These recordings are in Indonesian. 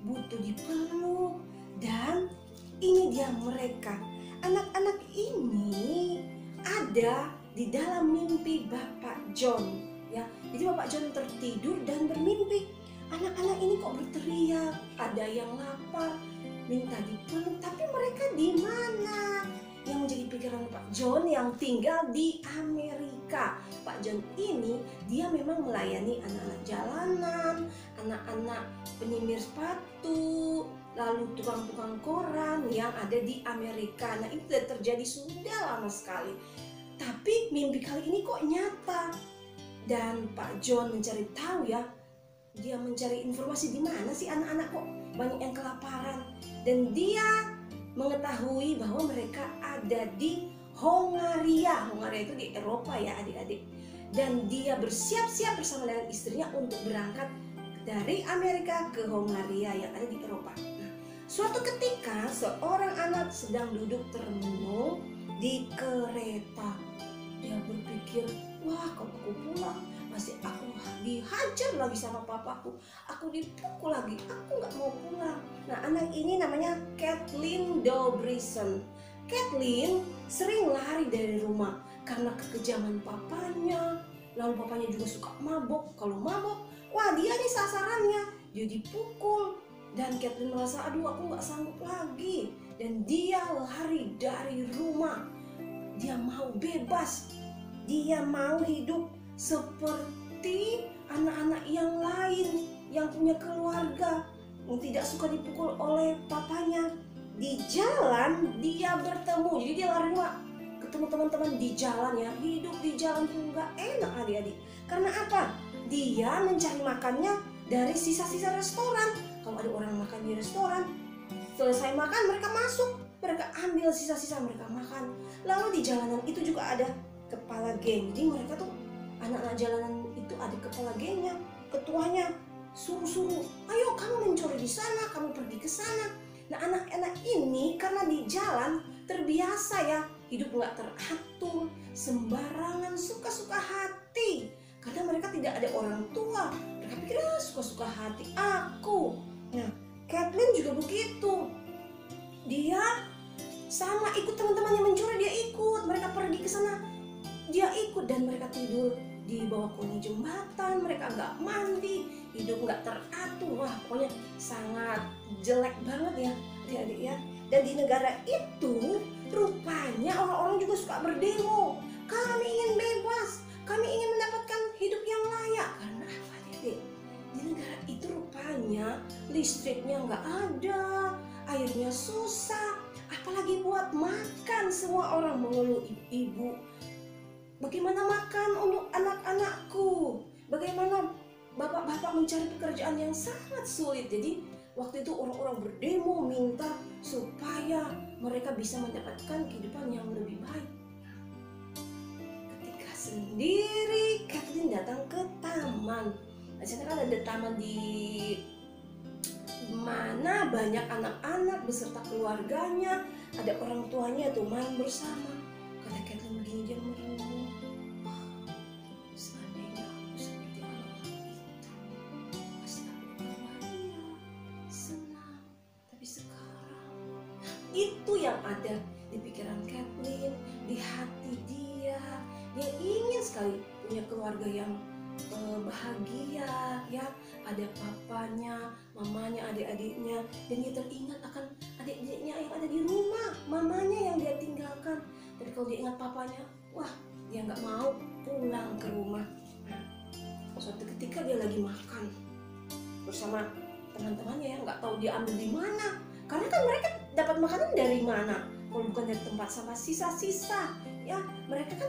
butuh dipeluk. Dan ini dia mereka. Anak-anak ini ada di dalam mimpi Bapak John, ya. Jadi Bapak John tertidur dan bermimpi. Anak-anak ini kok berteriak, ada yang lapar, minta dipeluk, tapi mereka di mana? Yang menjadi pikiran Pak John yang tinggal di Amerika. Pak John ini dia memang melayani anak-anak jalanan, anak-anak penyimir sepatu, lalu tukang-tukang koran yang ada di Amerika. Nah, ini sudah terjadi sudah lama sekali. Tapi mimpi kali ini kok nyata. Dan Pak John mencari tahu, ya. Dia mencari informasi di mana sih anak-anak kok banyak yang kelaparan. Dan dia mengetahui bahwa mereka ada di Hongaria. Hongaria itu di Eropa, ya adik-adik. Dan dia bersiap-siap bersama dengan istrinya untuk berangkat dari Amerika ke Hongaria yang ada di Eropa. Nah, suatu ketika seorang anak sedang duduk termenung di kereta. Dia berpikir, wah kalau aku pulang masih aku dihajar lagi sama papaku, aku dipukul lagi, aku nggak mau pulang. Nah, anak ini namanya Kathleen Dobrison. Kathleen sering lari dari rumah karena kekejaman papanya. Lalu papanya juga suka mabok. Kalau mabok, wah dia nih sasarannya, dia dipukul. Dan Kathleen merasa, aduh aku nggak sanggup lagi. Dan dia lari dari rumah. Dia mau bebas, dia mau hidup seperti anak-anak yang lain yang punya keluarga, yang tidak suka dipukul oleh papanya. Di jalan dia bertemu, jadi dia lari rumah, ketemu teman-teman di jalan, ya. Hidup di jalan tuh nggak enak adik-adik. Karena apa? Dia mencari makannya dari sisa-sisa restoran. Kalau ada orang makan di restoran, selesai makan mereka masuk, mereka ambil sisa-sisa, mereka makan. Lalu di jalanan itu juga ada kepala geng. Jadi mereka tuh, anak-anak jalanan itu ada kepala gengnya, ketuanya suruh-suruh, ayo kamu mencuri di sana, kamu pergi ke sana. Nah, anak-anak ini karena di jalan terbiasa, ya, hidup nggak teratur, sembarangan, suka-suka hati. Karena mereka tidak ada orang tua, mereka pikir suka-suka hati aku. Nah, Kathleen juga begitu. Dia sama ikut teman-teman yang mencuri, dia ikut. Mereka pergi ke sana, dia ikut. Dan mereka tidur di bawah kolong jembatan, mereka nggak mandi, hidup nggak teratur. Wah, pokoknya sangat jelek banget, ya adik-adik, ya. Dan di negara itu rupanya orang-orang juga suka berdemo. Kami ingin bebas, kami ingin mendapatkan hidup yang layak. Karena apa, adik-adik? Di negara itu rupanya listriknya nggak ada, airnya susah, apalagi buat makan. Semua orang mengeluh, ibu, bagaimana makan untuk anak-anakku? Bagaimana bapak-bapak mencari pekerjaan yang sangat sulit? Jadi waktu itu orang-orang berdemo minta supaya mereka bisa mendapatkan kehidupan yang lebih baik. Ketika sendiri Kathleen datang ke taman. Di sana kan ada taman di mana banyak anak-anak beserta keluarganya, ada orang tuanya tuh main bersama. Kata Kathleen begini, dia merenung, seandainya aku seperti anak-anak itu, pasti aku akan bahagia, senang. Tapi sekarang, itu yang ada di pikiran Kathleen, di hati dia. Dia ingin sekali punya keluarga yang bahagia, ya, ada papanya, mamanya, adik-adiknya, dan dia teringat akan adik-adiknya yang ada di rumah, mamanya yang dia tinggalkan. Tapi kalau dia ingat papanya, wah, dia nggak mau pulang ke rumah. Nah, suatu ketika dia lagi makan bersama teman-temannya, yang nggak tahu dia ambil di mana, karena kan mereka dapat makanan dari mana kalau bukan dari tempat sampah, sisa-sisa, ya. Mereka kan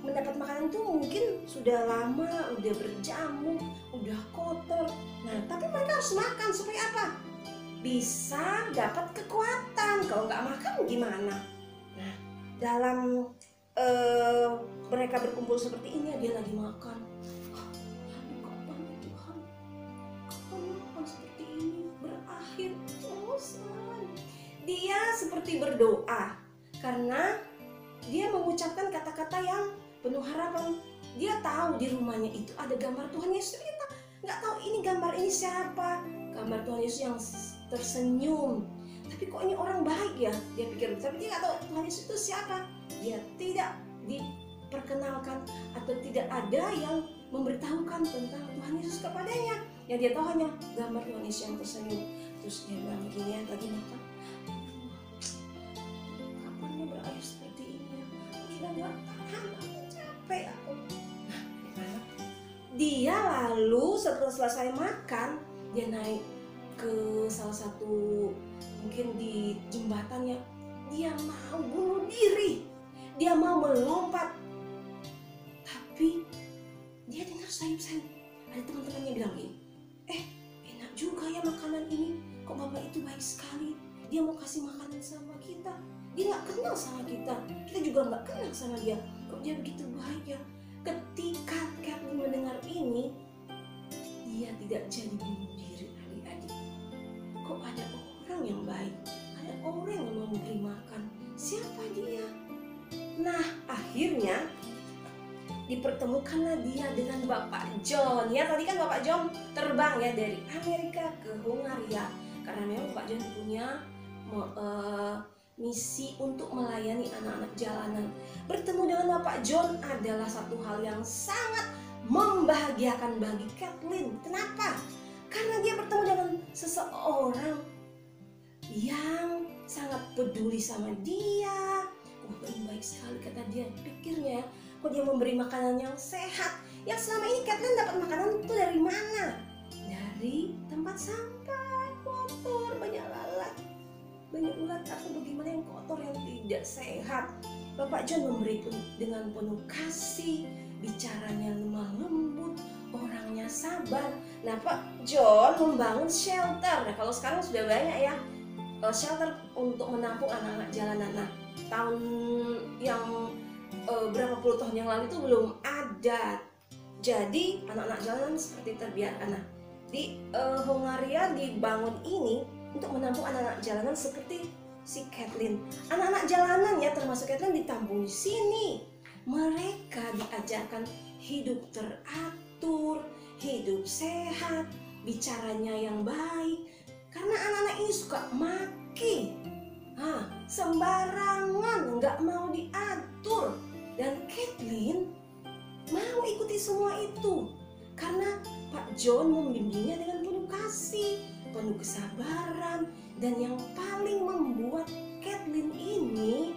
mendapat makanan itu mungkin sudah lama, udah berjamur, udah kotor. Nah, tapi mereka harus makan supaya apa? Bisa dapat kekuatan. Kalau nggak makan gimana? Nah, dalam mereka berkumpul seperti ini, dia lagi makan. Kapan Tuhan? Kapan seperti ini berakhir? Bosan. Dia seperti berdoa karena dia mengucapkan kata-kata yang penuh harapan. Dia tahu di rumahnya itu ada gambar Tuhan Yesus. Kita nggak tahu ini gambar ini siapa. gambar Tuhan Yesus yang tersenyum. Tapi kok ini orang baik ya, dia pikir. Tapi dia nggak tahu Tuhan Yesus itu siapa. Dia tidak diperkenalkan atau tidak ada yang memberitahukan tentang Tuhan Yesus kepadanya. Yang dia tahu hanya gambar Tuhan Yesus yang tersenyum. Terus dia bilang begini ya, tadi makan, kapan dia berakhir seperti ini ya? Gila, gak tahan, aku capek aku. Nah, dia lalu setelah selesai makan, dia naik ke salah satu, mungkin di jembatannya, dia mau bunuh diri, dia mau melompat. Tapi dia dengar sayup-sayup, ada teman-temannya bilang gini, enak juga ya makanan ini, kok bapak itu baik sekali, dia mau kasih makanan sama kita, dia gak kenal sama kita juga gak kenal sama dia, kok dia begitu baik ya. Ketika Kathleen mendengar ini, dia tidak jadi bunuh diri, adik-adik. Kok ada orang yang baik, ada orang yang mau memberi makan, siapa dia? Nah, akhirnya dipertemukanlah dia dengan Bapak John. Ya, tadi kan Bapak John terbang ya dari Amerika ke Hungaria, karena memang Bapak John punya misi untuk melayani anak-anak jalanan. Bertemu dengan Bapak John adalah satu hal yang sangat membahagiakan bagi Kathleen. Kenapa? Karena dia bertemu dengan seseorang yang sangat peduli sama dia. Baik sekali kata dia, pikirnya kok dia memberi makanan yang sehat. Yang selama ini Kathleen dapat makanan itu dari mana? Dari tempat sampah, kotor, banyak lalat, banyak ulat atau bagaimana yang kotor yang tidak sehat. Bapak John memberi dengan penuh kasih, bicaranya lemah lembut, orangnya sabar. Nah, Pak John membangun shelter. Nah, kalau sekarang sudah banyak ya shelter untuk menampung anak-anak jalanan. Nah, tahun yang berapa puluh tahun yang lalu itu belum ada. Jadi anak-anak jalanan seperti terbiarkan. Nah, di Hungaria dibangun ini untuk menampung anak-anak jalanan seperti si Kathleen. Anak-anak jalanan ya, termasuk Kathleen, ditampung di sini. Mereka diajarkan hidup teratur, hidup sehat, bicaranya yang baik. Karena anak-anak ini suka maki, sembarangan, nggak mau diatur. Dan Kathleen mau ikuti semua itu karena Pak John membimbingnya dengan penuh kasih, penuh kesabaran. Dan yang paling membuat Kathleen ini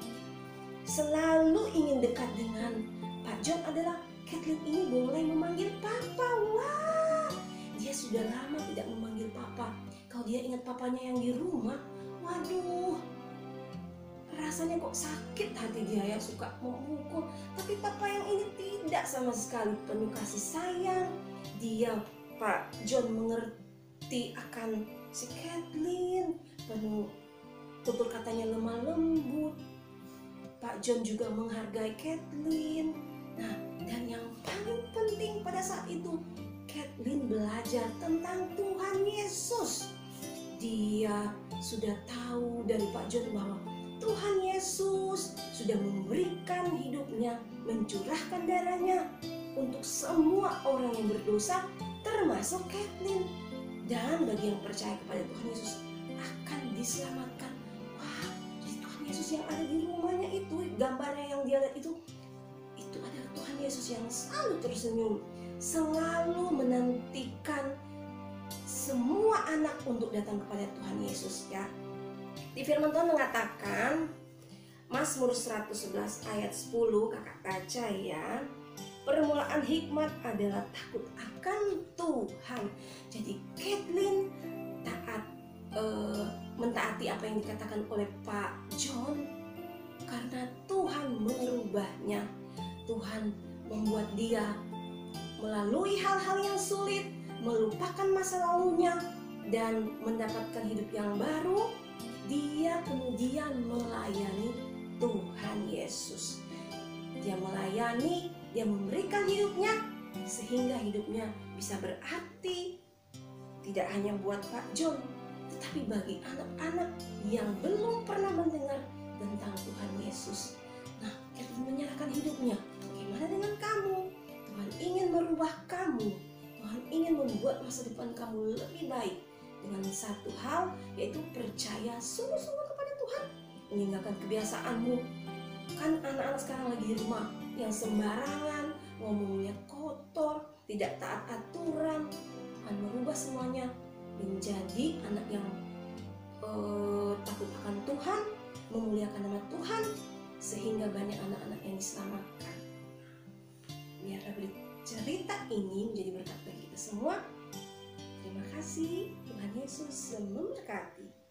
selalu ingin dekat dengan Pak John adalah Kathleen ini boleh memanggil Papa. Wah, dia sudah lama tidak memanggil Papa. Kalau dia ingat papanya yang di rumah, waduh, rasanya kok sakit hati dia ya, suka memukul. Tapi papa yang ini tidak sama sekali, penuh kasih sayang. Dia, Pak John, mengerti akan si Kathleen, penuh tutur katanya lemah lembut. Pak John juga menghargai Kathleen. Nah, dan yang paling penting pada saat itu, Kathleen belajar tentang Tuhan Yesus. Dia sudah tahu dari Pak John bahwa Tuhan Yesus sudah memberikan hidupnya, mencurahkan darahnya untuk semua orang yang berdosa, termasuk Kathleen. Dan bagi yang percaya kepada Tuhan Yesus akan diselamatkan. Wah, jadi Tuhan Yesus yang ada di rumahnya itu, gambarnya yang dia lihat itu adalah Tuhan Yesus yang selalu tersenyum, selalu menantikan semua anak untuk datang kepada Tuhan Yesus ya. Di firman Tuhan mengatakan, Mazmur 111 ayat 10, kakak baca ya. Permulaan hikmat adalah takut akan Tuhan. Jadi Kathleen mentaati apa yang dikatakan oleh Pak John karena Tuhan merubahnya. Tuhan membuat dia melalui hal-hal yang sulit, melupakan masa lalunya dan mendapatkan hidup yang baru. Dia kemudian melayani Tuhan Yesus. Dia melayani, dia memberikan hidupnya sehingga hidupnya bisa berarti tidak hanya buat Pak John, tetapi bagi anak-anak yang belum pernah mendengar tentang Tuhan Yesus. Nah, Kathleen menyerahkan hidupnya. Bagaimana dengan kamu? Tuhan ingin merubah kamu. Tuhan ingin membuat masa depan kamu lebih baik. dengan satu hal, yaitu percaya sungguh-sungguh kepada Tuhan, meninggalkan kebiasaanmu. Kan anak-anak sekarang lagi di rumah yang sembarangan, ngomongnya kotor, tidak taat aturan, merubah semuanya menjadi anak yang takut akan Tuhan, memuliakan nama Tuhan, sehingga banyak anak-anak yang diselamatkan. Biarlah cerita ini menjadi berkat bagi kita semua. Terima kasih, Tuhan Yesus memberkati.